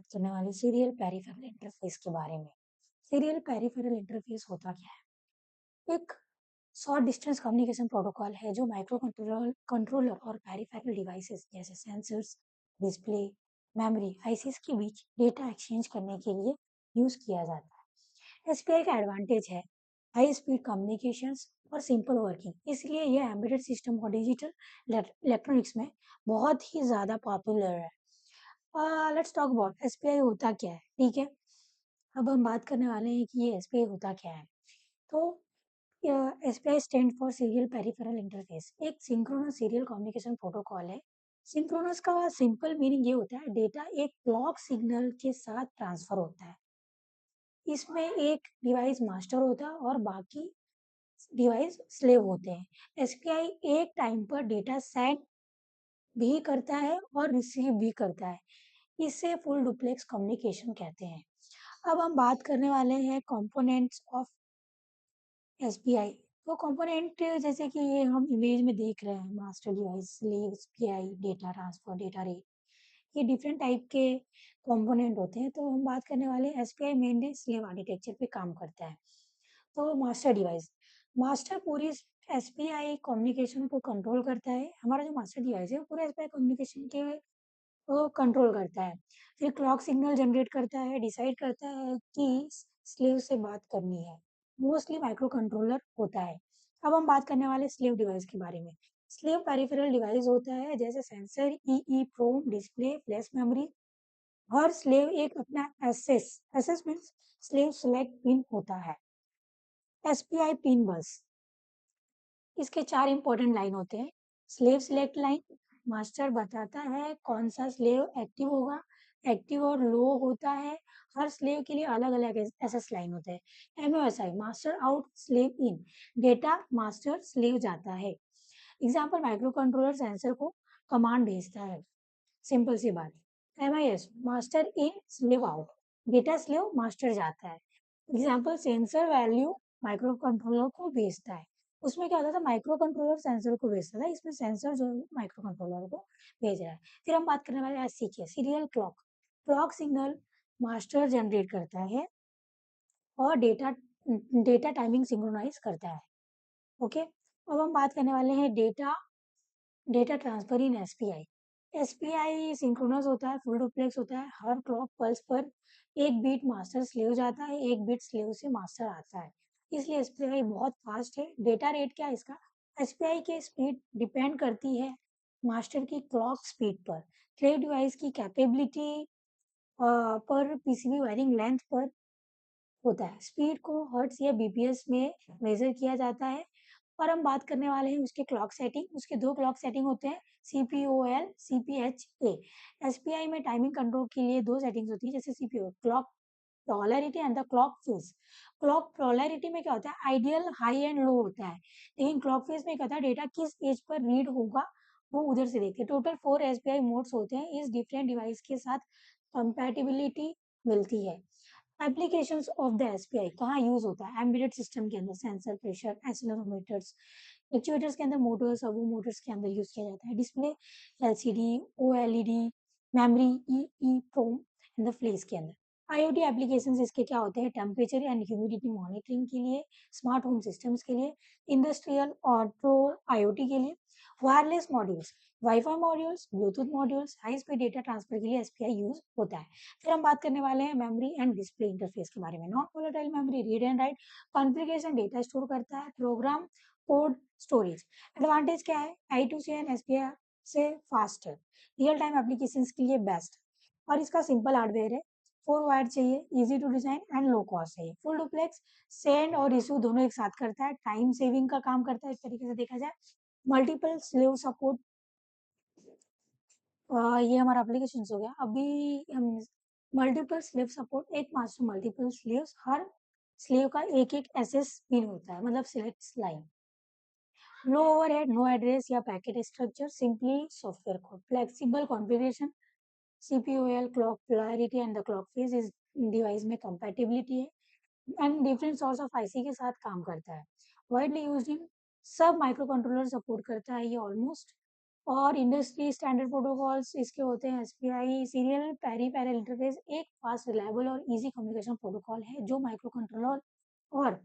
बात करने वाले सीरियल पेरिफेरल इंटरफेस के बारे में। सीरियल पेरिफेरल इंटरफेस होता क्या है? एक शॉर्ट डिस्टेंस कम्युनिकेशन प्रोटोकॉल है जो माइक्रो कंट्रोलर और पेरिफेरल डिवाइसेस जैसे सेंसर्स, डिस्प्ले, मेमोरी, आईसीस के बीच डेटा एक्सचेंज करने के लिए यूज किया जाता है। एसपीआई का एडवांटेज है हाई स्पीड कम्युनिकेशंस और सिंपल वर्किंग, इसलिए यह एम्बेडेड सिस्टम और डिजिटल इलेक्ट्रॉनिक्स में बहुत ही ज़्यादा पॉपुलर है। लेट्स टॉक अबाउट एसबीआई होता क्या है, ठीक है। अब हम बात करने वाले हैं कि ये एसबीआई होता क्या है। तो SBI stand for serial peripheral interface, एक सिंक्रोनस सीरियल कम्युनिकेशन प्रोटोकॉल है। सिंक्रोनस का सिंपल मीनिंग ये होता है डेटा एक क्लॉक सिग्नल के साथ ट्रांसफर होता है। इसमें एक डिवाइस मास्टर होता है और बाकी डिवाइस स्लेव होते हैं। एसबीआई एक टाइम पर डेटा सेंड भी करता है और रिसीव भी करता है। इसे फुल डुप्लेक्स कम्युनिकेशन कहते हैं। अब हम बात करने वाले हैं कंपोनेंट्स ऑफ एसबीआई। तो कंपोनेंट जैसे कि ये हम इमेज में देख रहे हैं, master device, slave, SBI, data transfer, data rate, ये डिफरेंट टाइप के कंपोनेंट होते हैं। तो हम बात करने वाले हैं एसबीआई मेनली स्लेव आर्किटेक्चर पे काम करता है। तो मास्टर डिवाइस, मास्टर पूरी एसबीआई कम्युनिकेशन को कंट्रोल करता है। हमारा जो मास्टर डिवाइस है वो पूरे एसबीआई कम्युनिकेशन के वो कंट्रोल करता है। फिर क्लॉक सिग्नल जनरेट करता है, डिसाइड करता है कि स्लेव से बात करनी है। मोस्टली माइक्रो कंट्रोलर होता है। अब हम बात करने वाले स्लेव डिवाइस के बारे में। स्लेव पेरिफेरल डिवाइस होता है जैसे sensor, EEPROM, display, flash memory. हर स्लेव एक अपना SS means slave select pin होता है। एसपीआई पिन बस, इसके 4 इंपॉर्टेंट लाइन होते हैं। स्लेव सिलेक्ट लाइन, मास्टर बताता है कौन सा स्लेव एक्टिव होगा, एक्टिव और लो होता है। हर स्लेव के लिए अलग अलग एसएस लाइन होते हैं। एमओएसआई, मास्टर आउट स्लेव इन, डेटा मास्टर स्लेव जाता है। एग्जाम्पल, माइक्रो कंट्रोलर सेंसर को कमांड भेजता है, सिंपल सी बात। MIS, master in slave out, data slave master जाता है। Example, sensor value micro controller को भेजता है। उसमें क्या होता था, माइक्रो कंट्रोलर सेंसर को भेजता था, इसमें सेंसर जो माइक्रो कंट्रोलर को भेज रहा है। फिर हम बात करने वाले एससी की, serial clock. Clock signal master generate करता है और डेटा डेटा टाइमिंग सिंक्रोनाइज करता है। ओके, अब हम बात करने वाले हैं डेटा ट्रांसफर इन एसपीआई। एसपीआई सिंक्रोनस होता है, फुल डुप्लेक्स होता है। हर क्लॉक पल्स पर एक बीट मास्टर स्लेव जाता है, एक बीट स्लेव से मास्टर आता है। इसलिए एसपीआई बहुत फास्ट है। डेटा रेट क्या है इसका, एसपीआई की स्पीड डिपेंड करती है मास्टर की क्लॉक स्पीड पर, स्लेव डिवाइस की कैपेबिलिटी पर, पीसीबी वायरिंग लेंथ पर होता है। स्पीड को हर्ट्ज या बीपीएस में मेजर किया जाता है। और हम बात करने वाले हैं उसके क्लॉक सेटिंग। उसके 2 क्लॉक सेटिंग होते हैं, सीपीओएल, सीपीएचए। एसपीआई में टाइमिंग कंट्रोल के लिए 2 सेटिंग्स होती है, जैसे CPO clock polarity and the clock phase. Clock polarity में क्या होता है, आइडियल हाई एंड लो होता है, लेकिन क्लॉक फेज में क्या होता है, डेटा किस एज पर रीड होगा वो उधर से देखते हैं। टोटल 4 एसपीआई मोड्स होते हैं, इस डिफरेंट डिवाइस के साथ कंपैटिबिलिटी मिलती है। एप्लीकेशंस ऑफ द एसपीआई कहाँ यूज होता है, एम्बेडेड सिस्टम के अंदर, सेंसर, प्रेशर, एक्सीलरोमीटर्स, एक्चुएटर्स के अंदर, मोटर्स, सर्वो मोटर्स के अंदर यूज किया जाता है। Display, LCD, OLED, memory, EEPROM in the flash के अंदर। आईओटी एप्लीकेशंस इसके क्या होते हैं, टेम्परेचर एंड ह्यूमिडिटी मॉनिटरिंग के लिए, स्मार्ट होम सिस्टम्स के लिए, इंडस्ट्रियल ऑटो आईओटी के लिए। Wireless modules, wifi modules, Bluetooth modules, high speed data transfer के लिए एसपीआई यूज होता है। फिर हम बात करने वाले हैं मेमोरी एंड डिस्प्ले इंटरफेस के बारे में। Non volatile memory, read and right configuration, data store करता है। प्रोग्राम कोड स्टोरेज, एडवांटेज क्या है, I2C एंड एसपीआई से फास्टर, रियल टाइम एप्लीकेशंस के लिए बेस्ट, और इसका सिंपल हार्डवेयर है। 4 वायर चाहिए, easy to design and low cost चाहिए। फुल डुप्लेक्स, सेंड और रिसीव दोनों एक साथ करता है, टाइम सेविंग का काम करता है एक तरीके से देखा जाए। मल्टीपल स्लेव सपोर्ट, ये हमारा एप्लीकेशन हो गया। अभी हम मल्टीपल स्लेव सपोर्ट, एक मास्टर मल्टीपल स्लेव्स, हर स्लेव का एक एक एसएस पिन होता है, मतलब select line. No overhead, no address या packet structure, simply software code. Flexible configuration, CPOL, clock polarity and the clock phase, इस डिवाइस में कंपैटिबिलिटी है and different source of IC के साथ काम करता है। वाइडली यूज्ड इन सब माइक्रो कंट्रोलर सपोर्ट करता है ये ऑलमोस्ट। और इंडस्ट्री स्टैंडर्ड प्रोटोकॉल्स इसके होते हैं एसपीआई सीरियल पेरिफेरल इंटरफेस एक फास्ट रिलायबल और इजी कम्युनिकेशन प्रोटोकॉल है जो माइक्रो कंट्रोलर और